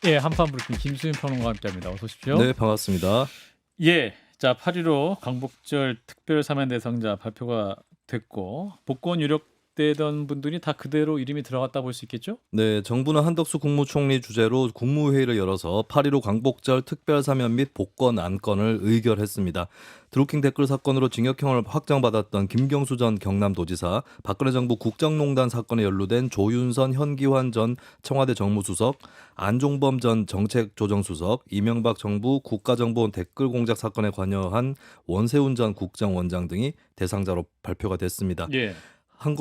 예, 한판 브리핑 김수인 평론가와 함께합니다. 어서 오십시오. 네, 반갑습니다. 예, 자 8.15 광복절 특별 사면 대상자 발표가 됐고 복권 유력되던 분들이 다 그대로 이름이 들어갔다 볼 수 있겠죠? 네, 정부는 한덕수 국무총리 주재로 국무회의를 열어서 8.15 광복절 특별 사면 및 복권 안건을 의결했습니다. 드루킹 댓글 사건으로 징역형을 확정받았던 김경수 전 경남도지사, 박근혜 정부 국정농단 사건에 연루된 조윤선, 현기환 전 청와대 정무수석, 안종범 전 정책조정수석, 이명박 정부 국가정보원 댓글 공작 사건에 관여한 원세훈 전 국정원장 등이 대상자로 발표가 됐습니다. 예.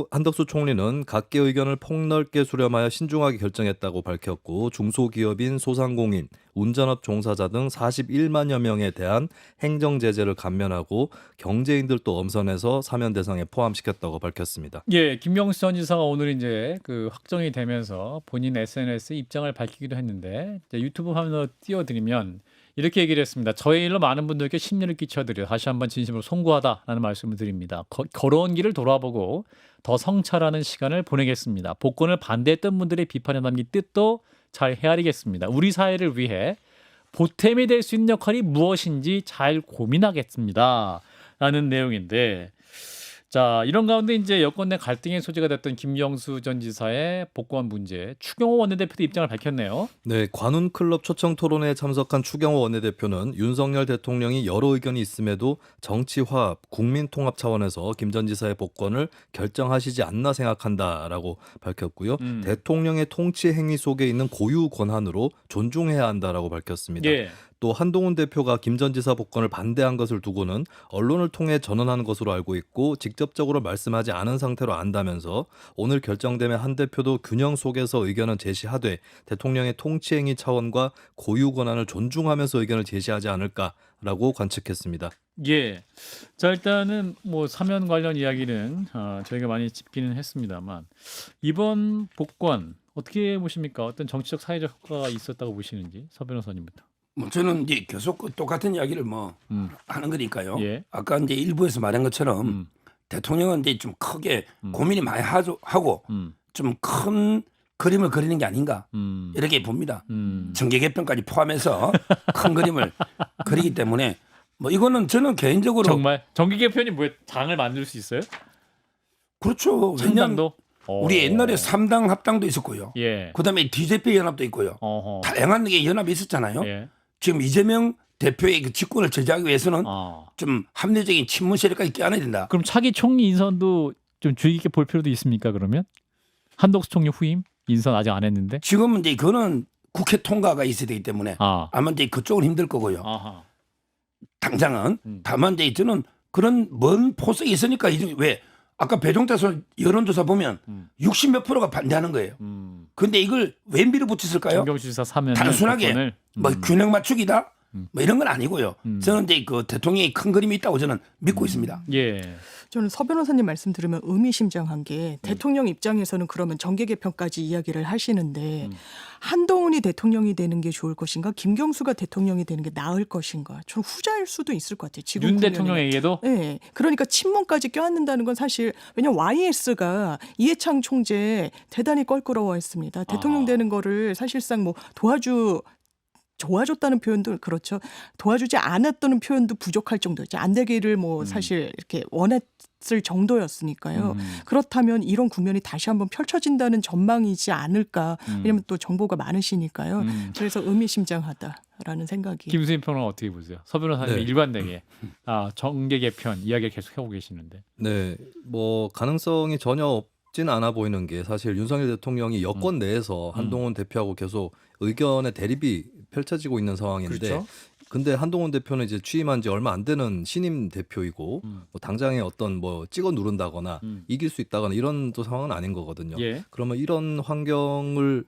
한덕수 총리는 각계 의견을 폭넓게 수렴하여 신중하게 결정했다고 밝혔고, 중소기업인 소상공인, 운전업 종사자 등 41만여 명에 대한 행정 제재를 감면하고 경제인들도 엄선해서 사면 대상에 포함시켰다고 밝혔습니다. 예, 김경수 전 지사가 오늘 이제 그 확정이 되면서 본인 SNS에 입장을 밝히기도 했는데 이제 유튜브 화면으로 띄워드리면 이렇게 얘기를 했습니다. 저의 일로 많은 분들께 심려를 끼쳐드려 다시 한번 진심으로 송구하다라는 말씀을 드립니다. 걸어온 길을 돌아보고 더 성찰하는 시간을 보내겠습니다. 복권을 반대했던 분들의 비판에 담긴 뜻도 잘 헤아리겠습니다. 우리 사회를 위해 보탬이 될 수 있는 역할이 무엇인지 잘 고민하겠습니다. 라는 내용인데, 자 이런 가운데 이제 여권 내 갈등의 소지가 됐던 김경수 전 지사의 복권 문제, 추경호 원내대표도 입장을 밝혔네요. 네, 관훈클럽 초청 토론회에 참석한 추경호 원내대표는 윤석열 대통령이 여러 의견이 있음에도 정치 화합, 국민 통합 차원에서 김 전 지사의 복권을 결정하시지 않나 생각한다라고 밝혔고요. 대통령의 통치 행위 속에 있는 고유 권한으로 존중해야 한다라고 밝혔습니다. 예. 또 한동훈 대표가 김 전 지사 복권을 반대한 것을 두고는 언론을 통해 전언하는 것으로 알고 있고 직접적으로 말씀하지 않은 상태로 안다면서 오늘 결정되면 한 대표도 균형 속에서 의견은 제시하되 대통령의 통치행위 차원과 고유 권한을 존중하면서 의견을 제시하지 않을까라고 관측했습니다. 예. 자 일단은 뭐 사면 관련 이야기는 저희가 많이 짚기는 했습니다만 이번 복권 어떻게 보십니까? 어떤 정치적 사회적 효과가 있었다고 보시는지 서 변호사님부터. 뭐 저는 이제 계속 그 똑같은 이야기를 뭐 하는 거니까요. 예. 아까 이제 일부에서 말한 것처럼 대통령은 이제 좀 크게 고민이 많이 하고 좀 큰 그림을 그리는 게 아닌가 이렇게 봅니다. 정계 개편까지 포함해서 큰 그림을 그리기 때문에 뭐 이거는 저는 개인적으로 정말 정기 개편이 뭐에 당을 만들 수 있어요? 그렇죠. 왜냐하면 창당도? 우리 옛날에 3당 합당도 있었고요. 예. 그다음에 DJP 연합도 있고요. 어허. 다양한 게 연합이 있었잖아요. 예. 지금 이재명 대표의 그 직권을 저지하기 위해서는 아. 좀 합리적인 친문 세력까지 껴안아야 된다. 그럼 차기 총리 인선도 좀 주의 깊게 볼 필요도 있습니까? 그러면 한덕수 총리 후임 인선 아직 안 했는데. 지금은 이제 그거는 국회 통과가 있어야 되기 때문에 아마 이제 그쪽은 힘들 거고요. 아하. 당장은 다만 이제 저는 그런 먼 포석이 있으니까 왜 아까 배종자서 여론조사 보면 60몇 프로가 반대하는 거예요. 근데 이걸 왜 밀어붙였을까요? 김경수 지사 사면 단순하게 뭐 균형 맞추기다 뭐 이런 건 아니고요. 저는 이제 그 대통령이 큰 그림이 있다고 저는 믿고 있습니다. 예. 저는 서 변호사님 말씀 들으면 의미심장한 게 대통령 입장에서는 그러면 정계 개편까지 이야기를 하시는데 한동훈이 대통령이 되는 게 좋을 것인가, 김경수가 대통령이 되는 게 나을 것인가? 저는 후자일 수도 있을 것 같아요. 지금 윤 국면에. 대통령에게도. 네, 그러니까 친문까지 껴안는다는 건 사실 왜냐면 YS가 이해창 총재 대단히 껄끄러워했습니다. 대통령 되는 거를 사실상 뭐 도와줬다는 표현도 그렇죠. 도와주지 않았다는 표현도 부족할 정도였죠. 안 되기를 뭐 사실 이렇게 원했을 정도였으니까요. 그렇다면 이런 국면이 다시 한번 펼쳐진다는 전망이지 않을까. 왜냐하면 또 정보가 많으시니까요. 그래서 의미심장하다라는 생각이. 김수인 평론가 어떻게 보세요? 서 변호사님이 네. 일관되게 정계 개편 이야기를 계속 하고 계시는데. 네, 뭐 가능성이 전혀 없진 않아 보이는 게 사실 윤석열 대통령이 여권 내에서 한동훈 대표하고 계속 의견의 대립이 펼쳐지고 있는 상황인데, 그렇죠. 근데 한동훈 대표는 이제 취임한 지 얼마 안 되는 신임 대표이고 뭐 당장에 어떤 뭐 찍어 누른다거나 이길 수 있다거나 이런 또 상황은 아닌 거거든요. 예. 그러면 이런 환경을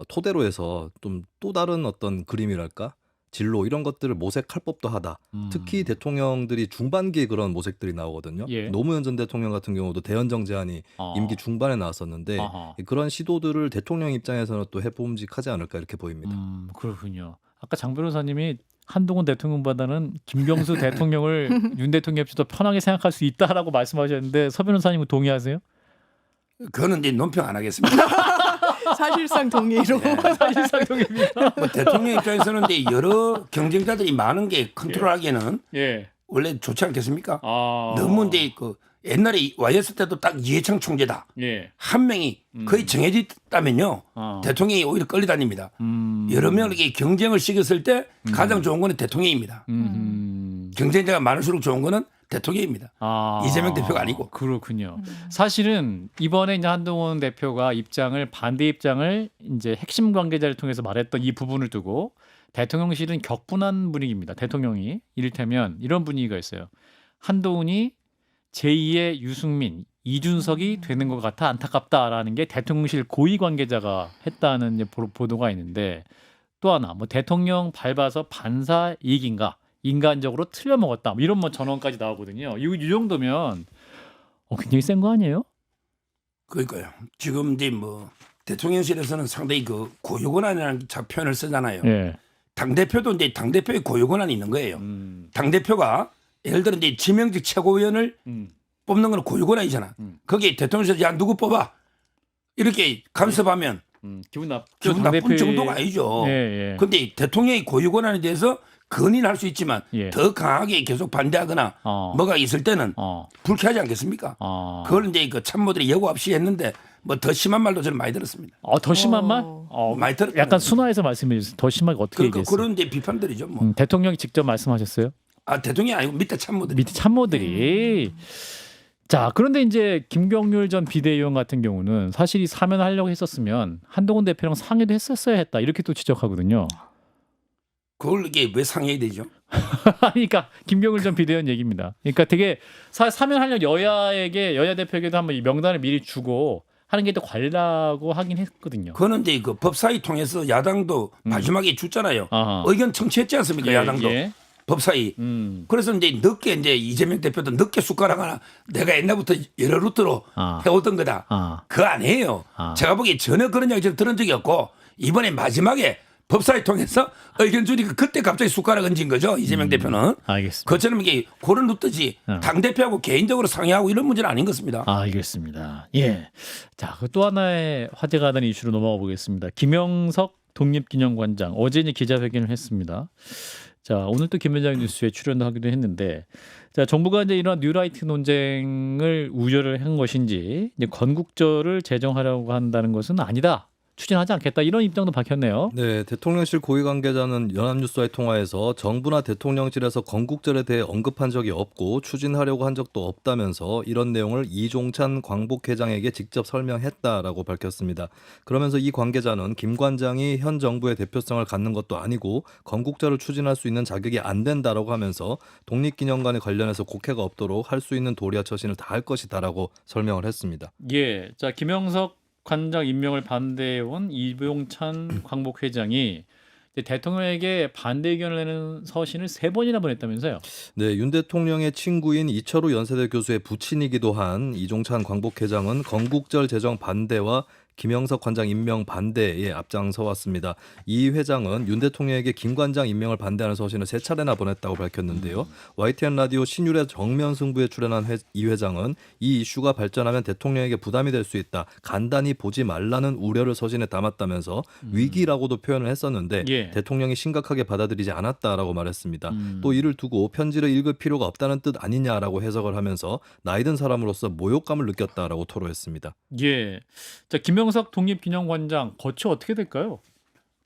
토대로 해서 좀 또 다른 어떤 그림이랄까? 진로 이런 것들을 모색할 법도 하다. 특히 대통령들이 중반기에 그런 모색들이 나오거든요. 예. 노무현 전 대통령 같은 경우도 대연정 제안이 임기 중반에 나왔었는데 아하. 그런 시도들을 대통령 입장에서는 또 해봄직하지 않을까 이렇게 보입니다. 그렇군요. 아까 장 변호사님이 한동훈 대통령보다는 김경수 대통령을 윤 대통령이 더 편하게 생각할 수 있다라고 말씀하셨는데 서 변호사님은 동의하세요? 그거는 이제 논평 안 하겠습니다. 사실상 동의로. 사실상 동의입니다. 뭐 대통령 입장에서는 이제 여러 경쟁자들이 많은 게 컨트롤하기에는 예. 원래 좋지 않겠습니까? 아. 너무 이제 그 옛날에 와이었을 때도 딱 이해창 총재다. 예. 한 명이 거의 정해져 있다면요. 아. 대통령이 오히려 끌려다닙니다. 여러 명에게 경쟁을 시켰을 때 가장 좋은 거는 대통령입니다. 경쟁자가 많을수록 좋은 거는 대통령입니다. 아. 이재명 대표가 아니고. 그렇군요. 사실은 이번에 이제 한동훈 대표가 반대 입장을 이제 핵심 관계자를 통해서 말했던 이 부분을 두고 대통령실은 격분한 분위기입니다. 대통령이 이를테면 이런 분위기가 있어요. 한동훈이 제2의 유승민, 이준석이 되는 것 같아 안타깝다라는 게 대통령실 고위 관계자가 했다는 이제 보도가 있는데 또 하나 뭐 대통령 밟아서 반사 이익인가 인간적으로 틀려 먹었다 이런 뭐 전언까지 나오거든요. 이 정도면 굉장히 센 거 아니에요? 그러니까요. 지금 이제 뭐 대통령실에서는 상당히 그 고유권한이라는 표현을 쓰잖아요. 예. 당 대표도 이제 당 대표의 고유권한이 있는 거예요. 당 대표가 예를 들어 이제 지명직 최고위원을 뽑는 건 고유권한이잖아. 거기에 대통령실에서 야 누구 뽑아 이렇게 간섭하면 기분 나쁜 기분 나쁜 정도가 아니죠. 예. 그런데 대통령의 고유권한에 대해서 건의는 할 수 있지만 예. 더 강하게 계속 반대하거나 뭐가 있을 때는 불쾌하지 않겠습니까? 그걸 이제 그 참모들이 예고 없이 했는데 뭐 더 심한 말도 저는 많이 들었습니다. 더 심한 말? 많이 들었. 약간 순화해서 말씀해 주세요. 더 심하게 어떻게 그러니까 얘기했어요? 그런 이제 비판들이죠. 뭐. 대통령이 직접 말씀하셨어요? 대통령이 아니고 밑에 참모들. 밑에 참모들이. 자, 그런데 이제 김경률 전 비대위원 같은 경우는 사실 이 사면하려고 했었으면 한동훈 대표랑 상의도 했었어야 했다. 이렇게 또 지적하거든요. 그걸 이게 왜 상해야 되죠? 그러니까 김경률 전 비대위원 얘기입니다. 그러니까 되게 사면하려고 여야 대표에게도 한번 이 명단을 미리 주고 하는 게 더 관리라고 하긴 했거든요. 그거는 이제 그 법사위 통해서 야당도 마지막에 줬잖아요. 아하. 의견 청취했지 않습니까? 야당도. 예. 법사위. 그래서 이제 늦게 이제 이재명 대표도 늦게 숟가락 하나 내가 옛날부터 여러 루트로 해오던 거다. 그거 아니에요. 제가 보기에 전혀 그런 이야기 좀 들은 적이 없고 이번에 마지막에 법사위 통해서 의견 주니까 그때 갑자기 숟가락 얹은 거죠. 이재명 대표는. 알겠습니다. 그처럼 이게 그런 루트지 당대표하고 개인적으로 상의하고 이런 문제는 아닌 것입니다. 알겠습니다. 예. 자, 또 하나의 화제가 되는 이슈로 넘어가 보겠습니다. 김영석 독립기념관장 어제 이제 기자회견을 했습니다. 자, 오늘 또 김현장 뉴스에 출연도 하기도 했는데, 자, 정부가 이제 이런 뉴라이트 논쟁을 우려를 한 것인지, 이제 건국절을 제정하려고 한다는 것은 아니다. 추진하지 않겠다. 이런 입장도 밝혔네요. 네, 대통령실 고위 관계자는 연합뉴스와의 통화에서 정부나 대통령실에서 건국절에 대해 언급한 적이 없고 추진하려고 한 적도 없다면서 이런 내용을 이종찬 광복회장에게 직접 설명했다라고 밝혔습니다. 그러면서 이 관계자는 김 관장이 현 정부의 대표성을 갖는 것도 아니고 건국절을 추진할 수 있는 자격이 안 된다라고 하면서 독립기념관에 관련해서 곡해가 없도록 할 수 있는 도리와 처신을 다할 것이다라고 설명을 했습니다. 예. 자, 김영석 관장 임명을 반대해온 이종찬 광복회장이 대통령에게 반대 의견을 내는 서신을 3번이나 보냈다면서요? 네, 윤 대통령의 친구인 이철우 연세대 교수의 부친이기도 한 이종찬 광복회장은 건국절 제정 반대와 김영석 관장 임명 반대에 앞장서 왔습니다. 이 회장은 윤 대통령에게 김 관장 임명을 반대하는 서신을 3차례나 보냈다고 밝혔는데요. YTN 라디오 신율의 정면 승부에 출연한 이 회장은 이 이슈가 발전하면 대통령에게 부담이 될 수 있다. 간단히 보지 말라는 우려를 서신에 담았다면서 위기라고도 표현을 했었는데 예. 대통령이 심각하게 받아들이지 않았다라고 말했습니다. 또 이를 두고 편지를 읽을 필요가 없다는 뜻 아니냐라고 해석을 하면서 나이든 사람으로서 모욕감을 느꼈다라고 토로했습니다. 예. 자, 김영석 독립기념관장 거치 어떻게 될까요?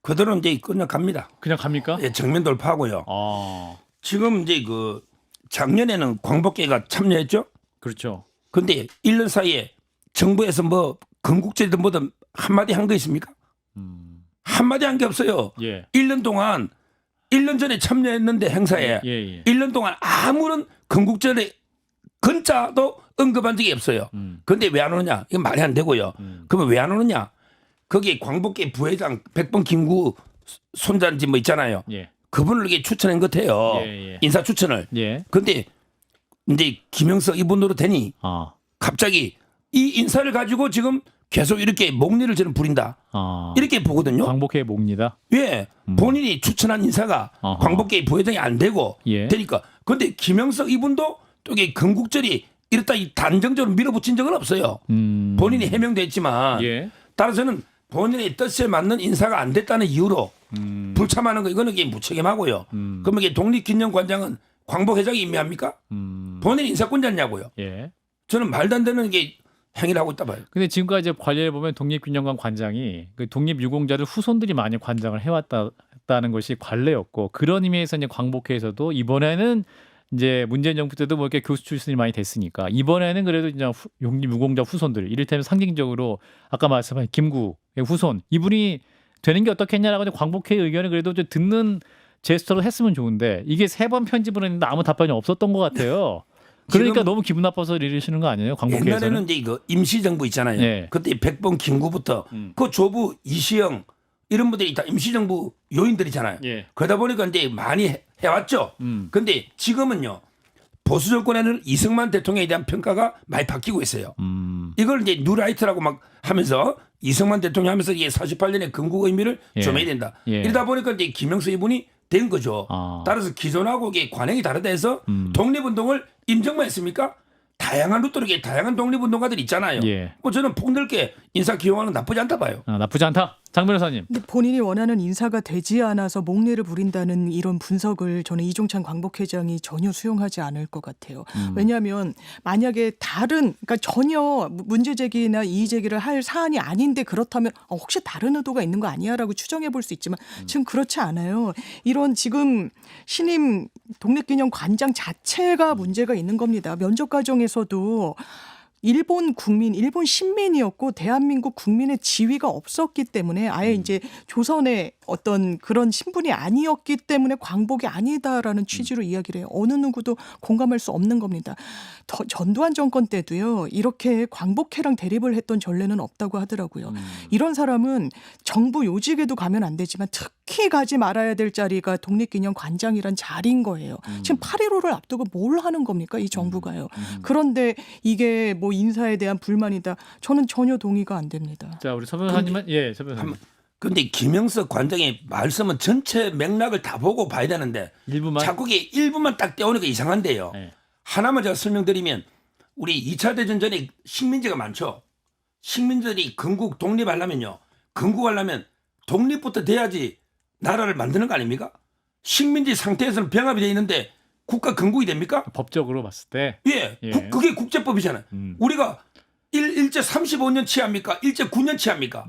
그대로 이제 그냥 갑니다. 그냥 갑니까? 예, 정면 돌파하고요. 아, 지금 이제 그 작년에는 광복회가 참여했죠. 그렇죠. 근데 1년 사이에 정부에서 뭐 건국절이든 뭐든 한마디 한 거 있습니까? 한마디 한 게 없어요. 예. 1년 동안 1년 전에 참여했는데 행사에 예. 1년 동안 아무런 건국절의 건자도 언급한 적이 없어요. 근데 왜 안 오느냐? 이건 말이 안 되고요. 그러면 왜 안 오느냐? 거기에 광복회 부회장 백범 김구 손자인지 뭐 있잖아요. 예. 그분을 이게 추천한 것 같아요. 예. 인사 추천을. 예. 근데 이제 김영석 이분으로 되니 갑자기 이 인사를 가지고 지금 계속 이렇게 목리를 저는 부린다. 이렇게 보거든요. 광복회 목니다. 예. 본인이 추천한 인사가 광복회 부회장이 안 되고 예. 되니까. 근데 김영석 이분도 또 이게 건국절이 이렇다 단정적으로 밀어붙인 적은 없어요. 본인이 해명됐지만 예. 따라서는 본인의 뜻에 맞는 인사가 안 됐다는 이유로 불참하는 거 이거는 이게 무책임하고요. 그러면 이게 독립기념관장은 광복 회장이 임명합니까? 본인 인사권자냐고요. 예. 저는 말도 안 되는 게 행위를 하고 있다 봐요. 근데 지금까지 관리를 보면 독립기념관 관장이 그 독립유공자들 후손들이 많이 관장을 해왔다는 것이 관례였고 그런 의미에서 이제 광복회에서도 이번에는 이제 문재인 정부 때도 뭐 이렇게 교수 출신이 많이 됐으니까 이번에는 그래도 이제 독립유공자 후손들 이를테면 상징적으로 아까 말씀하신 김구의 후손 이분이 되는 게 어떻겠냐라고 이제 광복회 의견을 그래도 좀 듣는 제스처로 했으면 좋은데 이게 3번 편집을 했는데 아무 답변이 없었던 것 같아요. 그러니까 지금 너무 기분 나빠서 이러시는 거 아니에요? 광복회에서는? 옛날에는 이제 이거 임시정부 있잖아요. 예. 그때 백범 김구부터 그 조부 이시영 이런 분들이 다 임시정부 요인들이잖아요. 예. 그러다 보니까 이제 많이 해왔죠. 근데 지금은요 보수 정권에는 이승만 대통령에 대한 평가가 많이 바뀌고 있어요. 이걸 이제 뉴라이트라고 막 하면서 이승만 대통령 하면서 이게 48년의 건국 의미를 예. 좀해야 된다. 예. 이러다 보니까 이제 김영수 이분이 된 거죠. 아. 따라서 기존하고 이게 관행이 다르다 해서 독립운동을 인정만 했습니까? 다양한 루트로 이게 다양한 독립운동가들 있잖아요. 예. 뭐 저는 폭넓게 인사 기용하는 건 나쁘지 않다 봐요. 아, 나쁘지 않다. 장 변호사님. 근데 본인이 원하는 인사가 되지 않아서 목례를 부린다는 이런 분석을 저는 이종찬 광복회장이 전혀 수용하지 않을 것 같아요. 왜냐하면 만약에 그러니까 전혀 문제 제기나 이의 제기를 할 사안이 아닌데 그렇다면 혹시 다른 의도가 있는 거 아니야라고 추정해 볼 수 있지만 지금 그렇지 않아요. 이런 지금 신임 독립기념 관장 자체가 문제가 있는 겁니다. 면접 과정에서도 일본 신민이었고 대한민국 국민의 지위가 없었기 때문에 아예 이제 조선의 어떤 그런 신분이 아니었기 때문에 광복이 아니다라는 취지로 이야기를 해요. 어느 누구도 공감할 수 없는 겁니다. 전두환 정권 때도요. 이렇게 광복회랑 대립을 했던 전례는 없다고 하더라고요. 이런 사람은 정부 요직에도 가면 안 되지만 특히 가지 말아야 될 자리가 독립기념 관장이란 자리인 거예요. 지금 8.15를 앞두고 뭘 하는 겁니까? 이 정부가요. 그런데 이게 뭐 인사에 대한 불만이다. 저는 전혀 동의가 안 됩니다. 자, 우리 서 변호사님은 예, 서 변호사님. 근데 김영석 관장의 말씀은 전체 맥락을 다 보고 봐야 되는데 일부만 자꾸 이게 일부만 딱 떼오니까 이상한데요. 네. 하나만 제가 설명드리면 우리 2차 대전 전에 식민지가 많죠. 식민지들이 건국 독립하려면요. 건국하려면 독립부터 돼야지 나라를 만드는 거 아닙니까? 식민지 상태에서는 병합이 돼 있는데 국가 건국이 됩니까? 법적으로 봤을 때 예. 예. 그게 국제법이잖아요. 우리가 일제 35년 취합니까? 일제 9년 취합니까?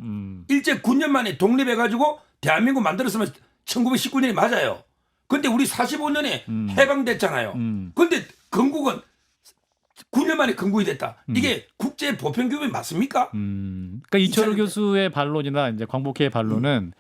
일제 9년 만에 독립해가지고 대한민국 만들었으면 1919년이 맞아요. 근데 우리 45년에 해방됐잖아요. 근데 건국은 9년 만에 건국이 됐다. 이게 국제 보편 규범이 맞습니까? 그러니까 이철우 교수의 반론이나 이제 광복회의 반론은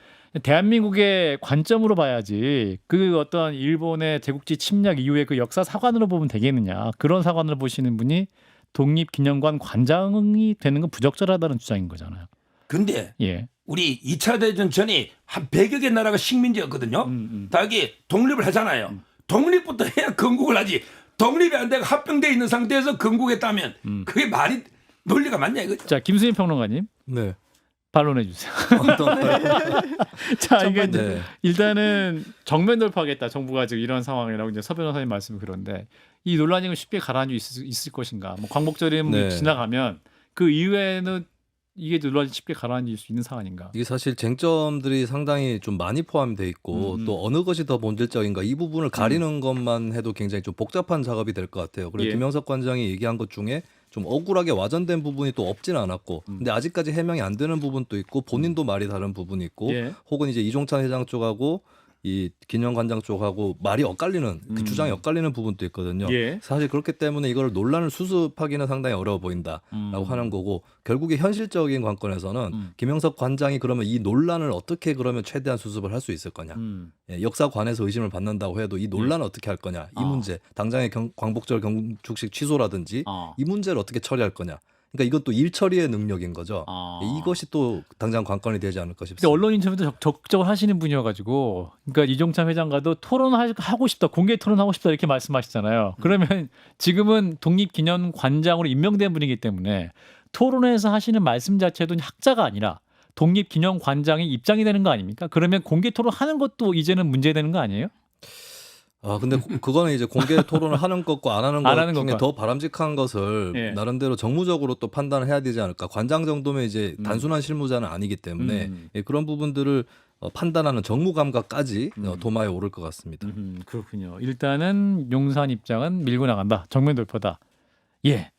대한민국의 관점으로 봐야지 그 어떤 일본의 제국지 침략 이후의 그 역사 사관으로 보면 되겠느냐. 그런 사관으로 보시는 분이 독립기념관 관장이 되는 건 부적절하다는 주장인 거잖아요. 근데 예. 우리 2차 대전 전에 한 100여 개 나라가 식민지였거든요. 다 이게 독립을 하잖아요. 독립부터 해야 건국을 하지. 독립이 안 되고 합병돼 있는 상태에서 건국했다면 그게 말이 논리가 맞냐 이거죠. 자, 김수민 평론가님 네. 반론해 주세요. 어떤 자, 이게 네. 일단은 정면 돌파하겠다. 정부가 지금 이런 상황이라고 이제 서 변호사님 말씀이 그런데 이 논란이 쉽게 가라앉을 수 있을 것인가? 뭐 광복절이 네. 지나가면 그 이후에는 이게 논란이 쉽게 가라앉을 수 있는 상황인가? 이게 사실 쟁점들이 상당히 좀 많이 포함되어 있고 또 어느 것이 더 본질적인가 이 부분을 가리는 것만 해도 굉장히 좀 복잡한 작업이 될 것 같아요. 그리고 예. 김영석 관장이 얘기한 것 중에 좀 억울하게 와전된 부분이 또 없지는 않았고 근데 아직까지 해명이 안 되는 부분도 있고 본인도 말이 다른 부분이 있고 예. 혹은 이제 이종찬 회장 쪽하고 이 기념관장 쪽하고 말이 엇갈리는 그 주장이 엇갈리는 부분도 있거든요. 예. 사실 그렇기 때문에 이걸 논란을 수습하기는 상당히 어려워 보인다라고 하는 거고 결국에 현실적인 관건에서는 김영석 관장이 그러면 이 논란을 어떻게 그러면 최대한 수습을 할 수 있을 거냐. 예, 역사관에서 의심을 받는다고 해도 이 논란을 어떻게 할 거냐. 이 문제 당장의 광복절 경축식 취소라든지 이 문제를 어떻게 처리할 거냐. 그러니까 이것도 일 처리의 능력인 거죠. 이것이 또 당장 관건이 되지 않을까 근데 싶습니다. 언론 인터뷰도 적극적으로 하시는 분이어가지고, 그러니까 이종찬 회장과도 토론하고 싶다, 공개 토론하고 싶다 이렇게 말씀하시잖아요. 그러면 지금은 독립기념관장으로 임명된 분이기 때문에 토론에서 하시는 말씀 자체도 학자가 아니라 독립기념관장의 입장이 되는 거 아닙니까? 그러면 공개 토론하는 것도 이제는 문제되는 거 아니에요? 근데 그거는 이제 공개 토론을 하는 것과 안 하는 안 것 하는 중에 것과. 더 바람직한 것을 예. 나름대로 정무적으로 또 판단을 해야 되지 않을까. 관장 정도면 이제 단순한 실무자는 아니기 때문에 예, 그런 부분들을 판단하는 정무 감각까지 도마에 오를 것 같습니다. 그렇군요. 일단은 용산 입장은 밀고 나간다. 정면 돌파다. 예,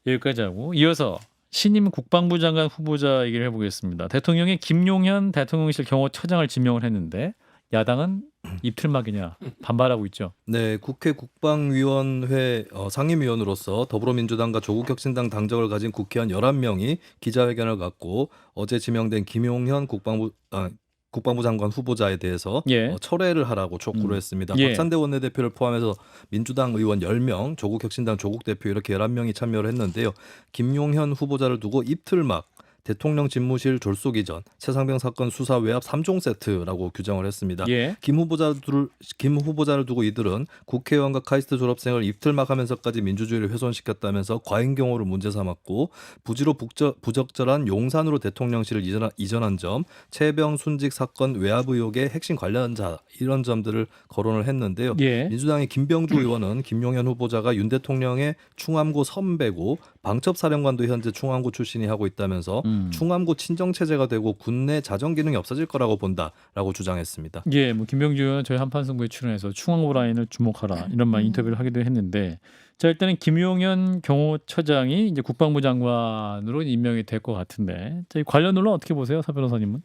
여기까지 하고 이어서 신임 국방부 장관 후보자 얘기를 해보겠습니다. 대통령이 김용현 대통령실 경호처장을 지명을 했는데 야당은 입틀막이냐 반발하고 있죠. 네, 국회 국방위원회 상임위원으로서 더불어민주당과 조국혁신당 당적을 가진 국회의원 11명이 기자회견을 갖고 어제 지명된 김용현 국방부 장관 후보자에 대해서 예. 철회를 하라고 촉구를 했습니다. 예. 박찬대 원내대표를 포함해서 민주당 의원 10명, 조국혁신당 조국 대표 이렇게 11명이 참여를 했는데요. 김용현 후보자를 두고 입틀막 대통령 집무실 졸속 이전, 최상병 사건 수사 외압 3종 세트라고 규정을 했습니다. 예. 김 후보자를 두고 이들은 국회의원과 카이스트 졸업생을 입틀막하면서까지 민주주의를 훼손시켰다면서 과잉 경호를 문제 삼았고 부지로 부적절한 용산으로 대통령실을 이전한 점, 최병 순직 사건 외압 의혹의 핵심 관련자 이런 점들을 거론을 했는데요. 예. 민주당의 김병주 의원은 김용현 후보자가 윤 대통령의 충암고 선배고 방첩사령관도 현재 충암고 출신이 하고 있다면서 충암고 친정체제가 되고 군내 자정 기능이 없어질 거라고 본다라고 주장했습니다. 예, 뭐 김병주 의원 저희 한판승부에 출연해서 충암고 라인을 주목하라 이런 말 인터뷰를 하기도 했는데, 자 일단은 김용현 경호처장이 이제 국방부 장관으로 임명이 될 것 같은데, 자, 이 관련 논란 어떻게 보세요, 사 변호사님은?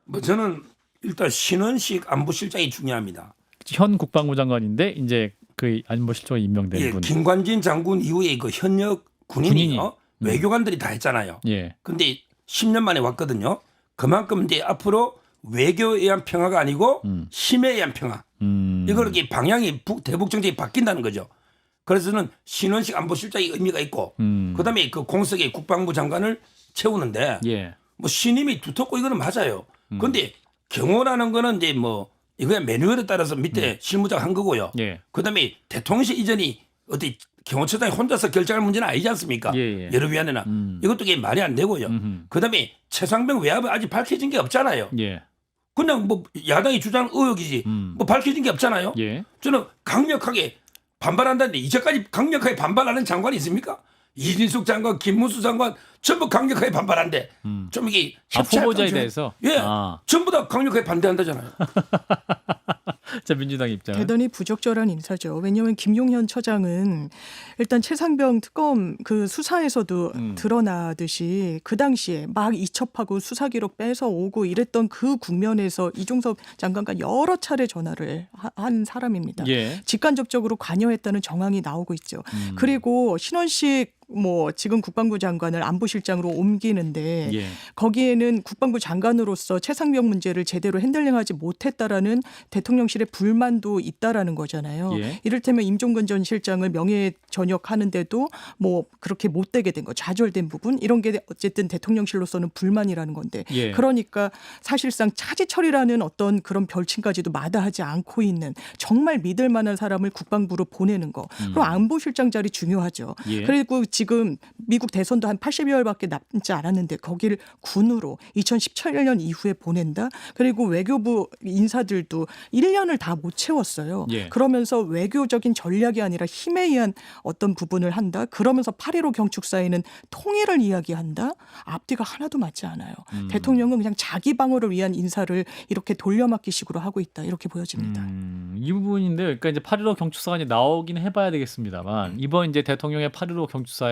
뭐 저는 일단 신원식 안보실장이 중요합니다. 현 국방부 장관인데 이제 그 안보실장에 임명된 예, 분. 김관진 장군 이후에 그 현역 군인이 외교관들이 다 했잖아요. 예. 근데 10년 만에 왔거든요. 그만큼 이제 앞으로 외교에 의한 평화가 아니고 힘에 의한 평화. 이걸 이렇게 방향이 대북 정책이 바뀐다는 거죠. 그래서는 신원식 안보실장이 의미가 있고, 그다음에 그 공석의 국방부 장관을 채우는데, 예. 뭐 신임이 두텁고 이거는 맞아요. 그런데 경호라는 거는 이제 뭐 이거야 매뉴얼에 따라서 밑에 실무자가 한 거고요. 예. 그다음에 대통령실 이전이 어디 경호처장이 혼자서 결정할 문제는 아니지 않습니까? 예. 여러 위원회나 이것도 이게 말이 안 되고요. 그다음에 최상병 외압은 아직 밝혀진 게 없잖아요. 예. 그냥 뭐 야당이 주장하는 의혹이지 뭐 밝혀진 게 없잖아요. 예. 저는 강력하게 반발한다는데 이제까지 강력하게 반발하는 장관이 있습니까? 이진숙 장관, 김문수 장관 전부 강력하게 반발한대. 좀 이게 협치할 후보자에 가능성이- 대해서? 예, 아. 전부 다 강력하게 반대한다잖아요. 자 민주당 입장. 대단히 부적절한 인사죠. 왜냐하면 김용현 처장은 일단 최상병 특검 그 수사에서도 드러나듯이 그 당시에 막 이첩하고 수사 기록 뺏어 오고 이랬던 그 국면에서 이종섭 장관과 여러 차례 전화를 한 사람입니다. 예. 직간접적으로 관여했다는 정황이 나오고 있죠. 그리고 신원식 뭐 지금 국방부 장관을 안보실장으로 옮기는데 예. 거기에는 국방부 장관으로서 최상병 문제를 제대로 핸들링하지 못했다라는 대통령실의 불만도 있다라는 거잖아요. 예. 이를테면 임종근 전 실장을 명예 전역하는데도 뭐 그렇게 못되게 된 거, 좌절된 부분 이런 게 어쨌든 대통령실로서는 불만이라는 건데 예. 그러니까 사실상 차지철이라는 어떤 그런 별칭까지도 마다하지 않고 있는 정말 믿을 만한 사람을 국방부로 보내는 거. 그럼 안보실장 자리 중요하죠. 예. 그리고 지금 미국 대선도 한 80여일밖에 남지 않았는데 거기를 군으로 2017년 이후에 보낸다. 그리고 외교부 인사들도 1년을 다 못 채웠어요. 예. 그러면서 외교적인 전략이 아니라 힘에 의한 어떤 부분을 한다. 그러면서 8.15 경축사에는 통일을 이야기한다. 앞뒤가 하나도 맞지 않아요. 대통령은 그냥 자기 방어를 위한 인사를 이렇게 돌려막기식으로 하고 있다. 이렇게 보여집니다. 이 부분인데, 그러니까 이제 8.15 경축사가 이제 나오긴 해봐야 되겠습니다만 이번 이제 대통령의 8.15 경축사에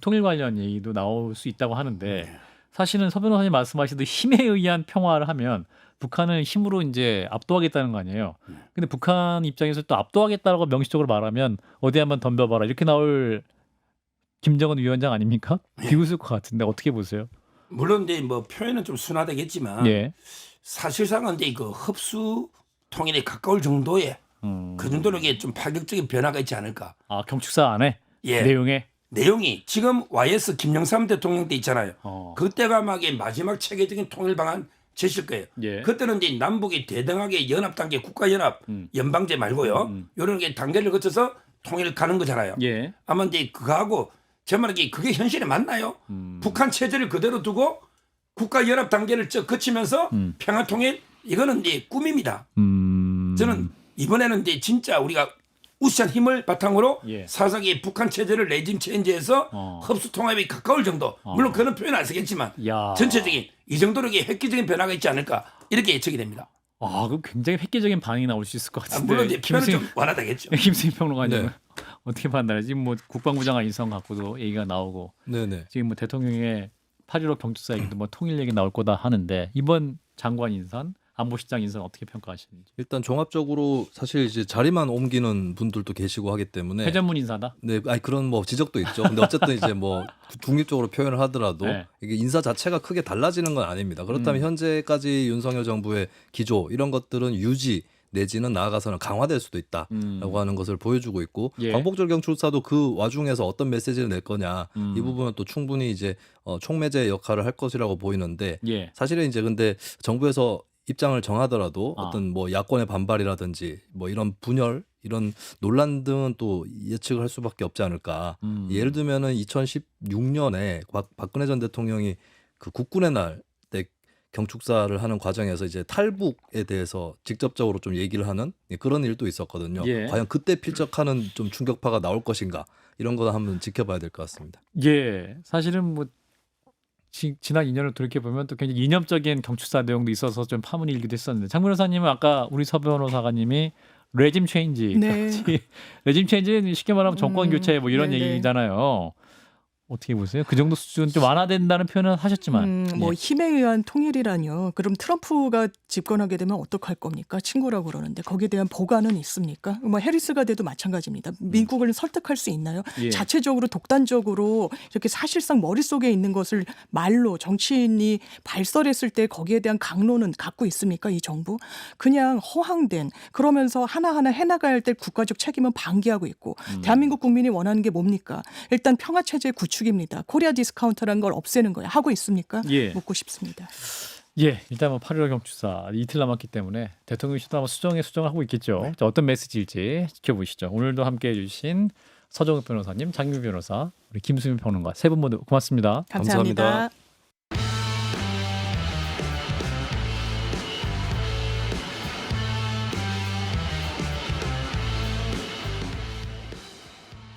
통일 관련 얘기도 나올 수 있다고 하는데, 사실은 서 변호사님 말씀하시듯 힘에 의한 평화를 하면 북한은 힘으로 이제 압도하겠다는 거 아니에요. 근데 북한 입장에서 또 압도하겠다라고 명시적으로 말하면 어디 한번 덤벼봐라 이렇게 나올 김정은 위원장 아닙니까? 비웃을 것 같은데 어떻게 보세요? 물론 이제 뭐 표현은 좀 순화되겠지만 예. 사실상은 이제 그 흡수 통일에 가까울 정도의 그 정도로 이게 좀 파격적인 변화가 있지 않을까. 아 경축사 안에 예. 내용에. 내용이 지금 YS 김영삼 대통령 때 있잖아요. 어. 그때가 막 이 마지막 체계적인 통일 방안 제시일 거예요. 예. 그때는 이제 남북이 대등하게 연합 단계, 국가연합, 연방제 말고요. 이런 게 단계를 거쳐서 통일 가는 거잖아요. 예. 아마 이제 그거하고 제 말은 그게 현실에 맞나요? 북한 체제를 그대로 두고 국가연합 단계를 거치면서 평화 통일 이거는 이제 꿈입니다. 저는 이번에는 이제 진짜 우리가 우수한 힘을 바탕으로 예. 사사기 북한 체제를 레짐 체인지해서 흡수 통합이 가까울 정도. 물론 그런 표현 안 쓰겠지만 야. 전체적인 이 정도로 획기적인 변화가 있지 않을까 이렇게 예측이 됩니다. 아, 그럼 굉장히 획기적인 반응이 나올 수 있을 것 같은데. 물론 이제 표현은 좀 완화되겠죠. 김수희 평론가님은 네. 어떻게 판단해? 지금 뭐 국방부 장관 인선 갖고도 얘기가 나오고 네네. 지금 뭐 대통령의 8.15 경축사 얘기도 뭐 통일 얘기 나올 거다 하는데 이번 장관 인선, 안보실장 인선 어떻게 평가하시는지. 일단 종합적으로 사실 이제 자리만 옮기는 분들도 계시고 하기 때문에 회전문 인사다. 네, 아니 그런 뭐 지적도 있죠. 근데 어쨌든 이제 뭐 중립적으로 표현을 하더라도 네. 이게 인사 자체가 크게 달라지는 건 아닙니다. 그렇다면 현재까지 윤석열 정부의 기조 이런 것들은 유지 내지는 나아가서는 강화될 수도 있다라고 하는 것을 보여주고 있고 예. 광복절 경축사도 그 와중에서 어떤 메시지를 낼 거냐 이 부분은 또 충분히 이제 촉매제 역할을 할 것이라고 보이는데 예. 사실은 이제 근데 정부에서 입장을 정하더라도 아. 어떤 뭐 야권의 반발이라든지 뭐 이런 분열 이런 논란 등은 또 예측을 할 수밖에 없지 않을까. 예를 들면은 2016년에 박근혜 전 대통령이 그 국군의 날 때 경축사를 하는 과정에서 이제 탈북에 대해서 직접적으로 좀 얘기를 하는 그런 일도 있었거든요. 예. 과연 그때 필적하는 좀 충격파가 나올 것인가 이런 거 한번 지켜봐야 될 것 같습니다. 예. 사실은 뭐 지난 2년을 돌이켜 보면 또 굉장히 이념적인 경축사 내용도 있어서 좀 파문이 일기도 했었는데 장 변호사님은 아까 우리 서 변호사가님이 레짐 체인지, 네. 레짐 체인지는 쉽게 말하면 정권 교체 뭐 이런 네네. 얘기잖아요. 어떻게 보세요? 그 정도 수준 좀 완화된다는 표현은 하셨지만 뭐 예. 힘에 의한 통일이라뇨. 그럼 트럼프가 집권하게 되면 어떡할 겁니까? 친구라고 그러는데 거기에 대한 보관은 있습니까? 뭐 해리스가 돼도 마찬가지입니다. 미국을 설득할 수 있나요? 예. 자체적으로 독단적으로 이렇게 사실상 머릿속에 있는 것을 말로 정치인이 발설했을 때 거기에 대한 강론은 갖고 있습니까? 이 정부? 그냥 허황된 그러면서 하나하나 해나가야 할 때 국가적 책임은 방기하고 있고 대한민국 국민이 원하는 게 뭡니까? 일단 평화체제 구축입니다. 코리아 디스카운트라는 걸 없애는 거야. 하고 있습니까? 예. 묻고 싶습니다. 예, 일단 뭐 8.15 경축사 이틀 남았기 때문에 대통령실도 아마 수정을 하고 있겠죠. 자, 어떤 메시지일지 지켜보시죠. 오늘도 함께해 주신 서정욱 변호사님, 장규 변호사, 우리 김수민 평론가 세 분 모두 고맙습니다. 감사합니다. 감사합니다.